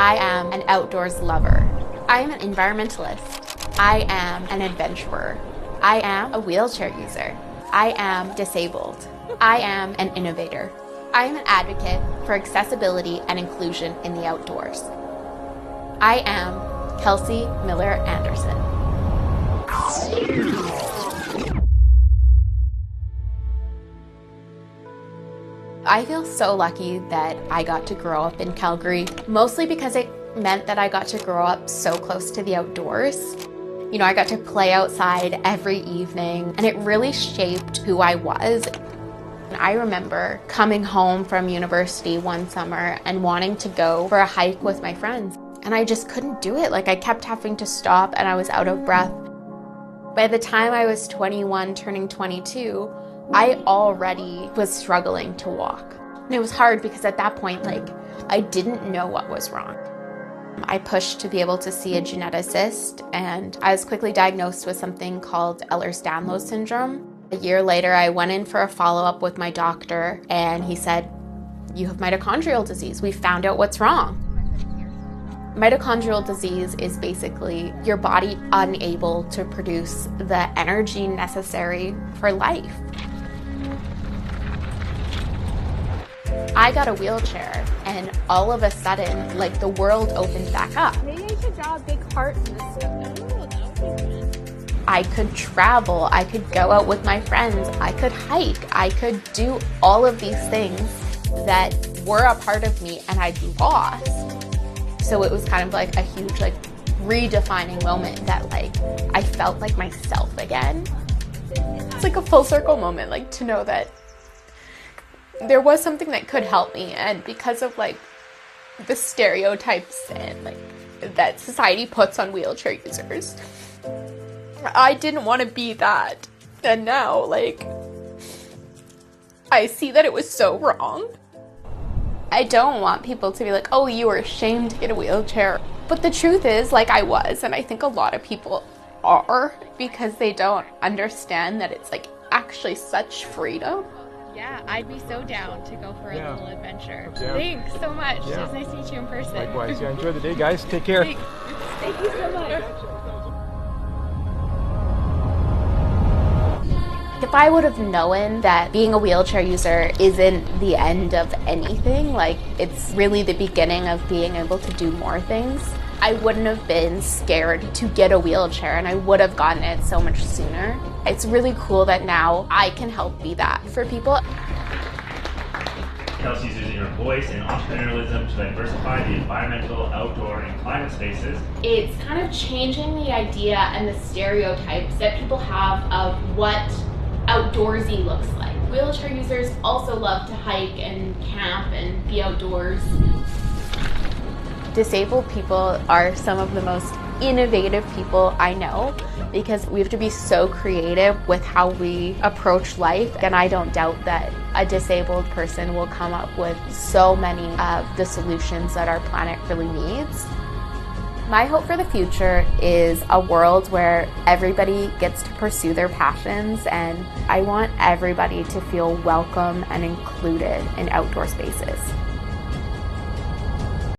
I am an outdoors lover. I am an environmentalist. I am an adventurer. I am a wheelchair user. I am disabled. I am an innovator. I am an advocate for accessibility and inclusion in the outdoors. I am Kelsey Miller Anderson. I feel so lucky that I got to grow up in Calgary, mostly because it meant that I got to grow up so close to the outdoors. You know, I got to play outside every evening, and it really shaped who I was. I remember coming home from university one summer and wanting to go for a hike with my friends, and I just couldn't do it. Like, I kept having to stop, and I was out of breath. By the time I was 21, turning 22, I already was struggling to walk. And it was hard because at that point, I didn't know what was wrong. I pushed to be able to see a geneticist, and I was quickly diagnosed with something called Ehlers-Danlos syndrome. A year later, I went in for a follow-up with my doctor, and he said, "You have mitochondrial disease. We found out what's wrong." Mitochondrial disease is basically your body unable to produce the energy necessary for life. I got a wheelchair, and all of a sudden, the world opened back up. Maybe I should draw a big heart in this stuff. I could travel, I could go out with my friends, I could hike, I could do all of these things that were a part of me and I'd lost. So it was kind of a huge redefining moment that I felt like myself again. It's like a full circle moment, to know that there was something that could help me, and because of the stereotypes and that society puts on wheelchair users, I didn't want to be that. And now I see that it was so wrong. I don't want people to be like, "Oh, you were ashamed to get a wheelchair." But the truth is, I was, and I think a lot of people are, because they don't understand that it's actually such freedom. Yeah, I'd be so down to go for a little adventure. Yeah. Thanks so much. Yeah. It was nice to meet you in person. Likewise. Yeah, enjoy the day, guys. Take care. Thank you so much. If I would have known that being a wheelchair user isn't the end of anything, it's really the beginning of being able to do more things, I wouldn't have been scared to get a wheelchair, and I would have gotten it so much sooner. It's really cool that now I can help be that for people. Kelsey's using her voice and entrepreneurialism to diversify the environmental, outdoor, and climate spaces. It's kind of changing the idea and the stereotypes that people have of what outdoorsy looks like. Wheelchair users also love to hike and camp and be outdoors. Disabled people are some of the most innovative people I know, because we have to be so creative with how we approach life, and I don't doubt that a disabled person will come up with so many of the solutions that our planet really needs. My hope for the future is a world where everybody gets to pursue their passions, and I want everybody to feel welcome and included in outdoor spaces.